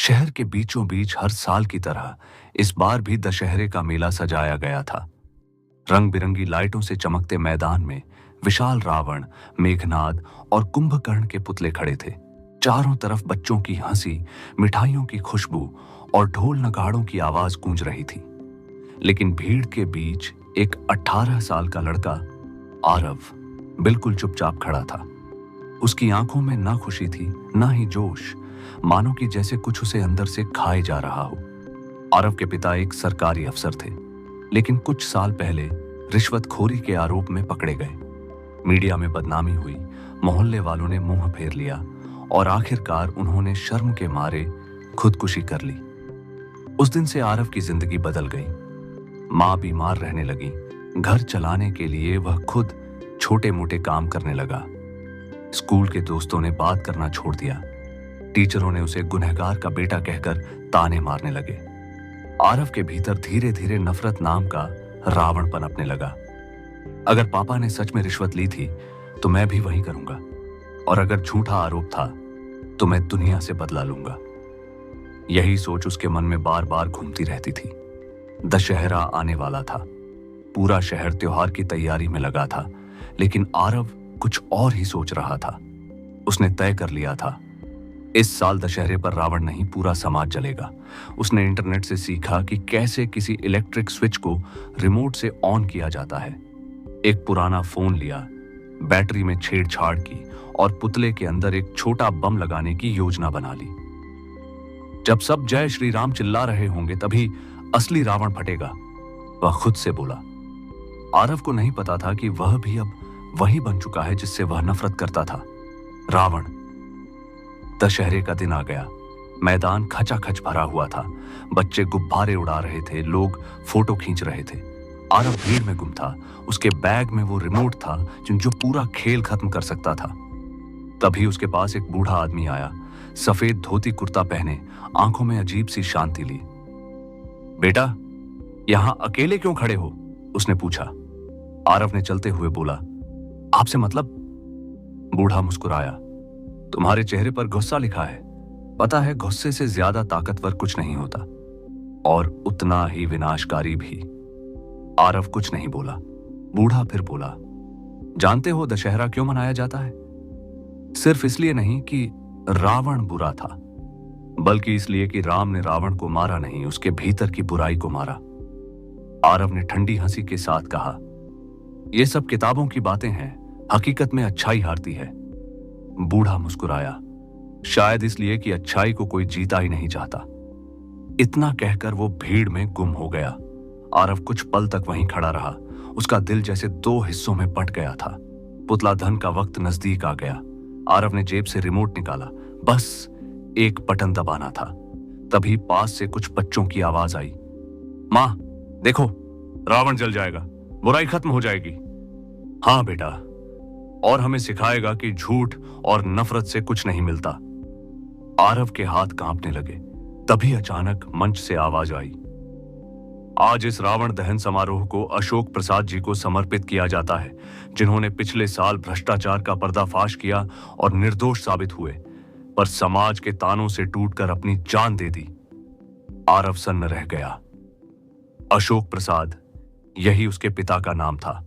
शहर के बीचों बीच हर साल की तरह इस बार भी दशहरे का मेला सजाया गया था। रंग बिरंगी लाइटों से चमकते मैदान में विशाल रावण, मेघनाद और कुंभकर्ण के पुतले खड़े थे। चारों तरफ बच्चों की हंसी, मिठाइयों की खुशबू और ढोल नगाड़ों की आवाज गूंज रही थी। लेकिन भीड़ के बीच एक 18 साल का लड़का आरव बिल्कुल चुपचाप खड़ा था। उसकी आंखों में ना खुशी थी, ना ही जोश, मानो कि जैसे कुछ उसे अंदर से खाए जा रहा हो। आरव के पिता एक सरकारी अफसर थे, लेकिन कुछ साल पहले रिश्वतखोरी के आरोप में पकड़े गए। मीडिया में बदनामी हुई, मोहल्ले वालों ने मुंह फेर लिया और आखिरकार उन्होंने शर्म के मारे खुदकुशी कर ली। उस दिन से आरव की जिंदगी बदल गई। मां बीमार रहने लगी। घर चलाने के लिए वह खुद छोटे मोटे काम करने लगा। स्कूल के दोस्तों ने बात करना छोड़ दिया। टीचरों ने उसे गुनहगार का बेटा कहकर ताने मारने लगे। आरव के भीतर धीरे धीरे नफरत नाम का रावण पनपने लगा। अगर पापा ने सच में रिश्वत ली थी तो मैं भी वही करूंगा, और अगर झूठा आरोप था तो मैं दुनिया से बदला लूंगा। यही सोच उसके मन में बार बार घूमती रहती थी। दशहरा आने वाला था। पूरा शहर त्योहार की तैयारी में लगा था, लेकिन आरव कुछ और ही सोच रहा था। उसने तय कर लिया था, इस साल दशहरे पर रावण नहीं, पूरा समाज जलेगा। उसने इंटरनेट से सीखा कि कैसे किसी इलेक्ट्रिक स्विच को रिमोट से ऑन किया जाता है। एक पुराना फोन लिया, बैटरी में छेड़छाड़ की और पुतले के अंदर एक छोटा बम लगाने की योजना बना ली। जब सब जय श्री राम चिल्ला रहे होंगे तभी असली रावण फटेगा, वह खुद से बोला। आरव को नहीं पता था कि वह भी अब वही बन चुका है जिससे वह नफरत करता था, रावण। दशहरे का दिन आ गया। मैदान खचाखच भरा हुआ था। बच्चे गुब्बारे उड़ा रहे थे, लोग फोटो खींच रहे थे। आरव भीड़ में गुम था। उसके बैग में वो रिमोट था जो पूरा खेल खत्म कर सकता था। तभी उसके पास एक बूढ़ा आदमी आया, सफेद धोती कुर्ता पहने, आंखों में अजीब सी शांति ली। बेटा, यहां अकेले क्यों खड़े हो? उसने पूछा। आरव ने चलते हुए बोला, आपसे मतलब? बूढ़ा मुस्कुराया। तुम्हारे चेहरे पर गुस्सा लिखा है। पता है, गुस्से से ज्यादा ताकतवर कुछ नहीं होता, और उतना ही विनाशकारी भी। आरव कुछ नहीं बोला। बूढ़ा फिर बोला, जानते हो दशहरा क्यों मनाया जाता है? सिर्फ इसलिए नहीं कि रावण बुरा था, बल्कि इसलिए कि राम ने रावण को मारा नहीं, उसके भीतर की बुराई को मारा। आरव ने ठंडी हंसी के साथ कहा, यह सब किताबों की बातें हैं, हकीकत में अच्छाई हारती है। बूढ़ा मुस्कुराया, शायद इसलिए कि अच्छाई को कोई जीता ही नहीं चाहता। इतना कहकर वो भीड़ में गुम हो गया। आरव कुछ पल तक वहीं खड़ा रहा। उसका दिल जैसे दो हिस्सों में बंट गया था। पुतला धन का वक्त नजदीक आ गया। आरव ने जेब से रिमोट निकाला, बस एक बटन दबाना था। तभी पास से कुछ बच्चों की आवाज आई, मां देखो, रावण जल जाएगा, बुराई खत्म हो जाएगी। हाँ बेटा, और हमें सिखाएगा कि झूठ और नफरत से कुछ नहीं मिलता। आरव के हाथ कांपने लगे। तभी अचानक मंच से आवाज आई, आज इस रावण दहन समारोह को अशोक प्रसाद जी को समर्पित किया जाता है, जिन्होंने पिछले साल भ्रष्टाचार का पर्दाफाश किया और निर्दोष साबित हुए, पर समाज के तानों से टूटकर अपनी जान दे दी। आरव सन्न रह गया। अशोक प्रसाद, यही उसके पिता का नाम था।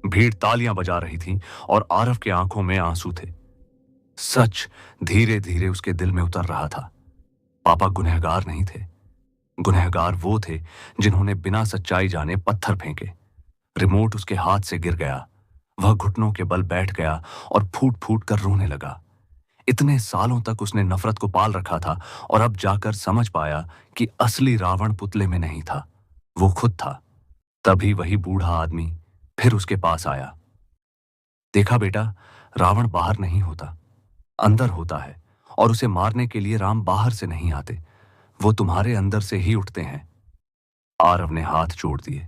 भीड़ तालियां बजा रही थी और आरव के आंखों में आंसू थे। सच धीरे धीरे उसके दिल में उतर रहा था। पापा गुनहगार नहीं थे। गुनहगार वो थे जिन्होंने बिना सच्चाई जाने पत्थर फेंके। रिमोट उसके हाथ से गिर गया। वह घुटनों के बल बैठ गया और फूट फूट कर रोने लगा। इतने सालों तक उसने नफरत को पाल रखा था, और अब जाकर समझ पाया कि असली रावण पुतले में नहीं था, वो खुद था। तभी वही बूढ़ा आदमी फिर उसके पास आया। देखा बेटा, रावण बाहर नहीं होता, अंदर होता है, और उसे मारने के लिए राम बाहर से नहीं आते, वो तुम्हारे अंदर से ही उठते हैं। आरव ने हाथ जोड़ दिए।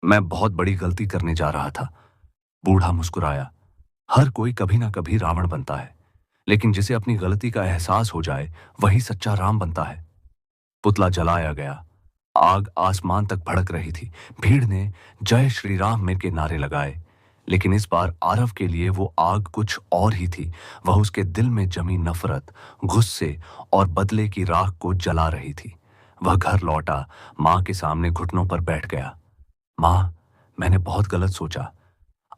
मैं बहुत बड़ी गलती करने जा रहा था। बूढ़ा मुस्कुराया। हर कोई कभी ना कभी रावण बनता है, लेकिन जिसे अपनी गलती का एहसास हो जाए वही सच्चा राम बनता है। पुतला जलाया गया। आग आसमान तक भड़क रही थी। भीड़ ने जय श्री राम मिल के नारे लगाए। लेकिन इस बार आरव के लिए वो आग कुछ और ही थी। वह उसके दिल में जमी नफरत, गुस्से और बदले की राख को जला रही थी। वह घर लौटा, माँ के सामने घुटनों पर बैठ गया। माँ, मैंने बहुत गलत सोचा।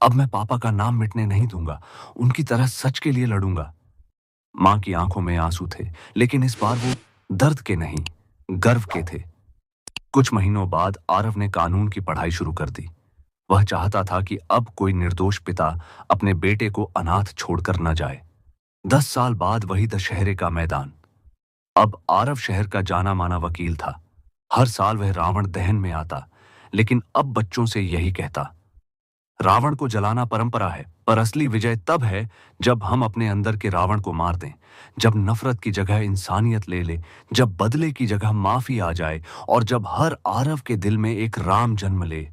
अब मैं पापा का नाम मिटने नहीं दूंगा। उनकी तरह सच के लिए लड़ूंगा। माँ की आंखों में आंसू थे, लेकिन इस बार वो दर्द के नहीं, गर्व के थे। कुछ महीनों बाद आरव ने कानून की पढ़ाई शुरू कर दी। वह चाहता था कि अब कोई निर्दोष पिता अपने बेटे को अनाथ छोड़कर न जाए। 10 साल बाद वही दशहरे का मैदान। अब आरव शहर का जाना माना वकील था। हर साल वह रावण दहन में आता, लेकिन अब बच्चों से यही कहता, रावण को जलाना परंपरा है, पर असली विजय तब है जब हम अपने अंदर के रावण को मार दें, जब नफरत की जगह इंसानियत ले ले, जब बदले की जगह माफी आ जाए और जब हर आरव के दिल में एक राम जन्म ले।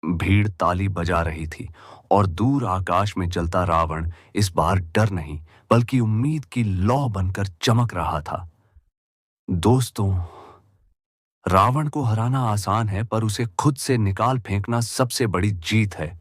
भीड़ ताली बजा रही थी और दूर आकाश में जलता रावण इस बार डर नहीं, बल्कि उम्मीद की लौ बनकर चमक रहा था। दोस्तों, रावण को हराना आसान है, पर उसे खुद से निकाल फेंकना सबसे बड़ी जीत है।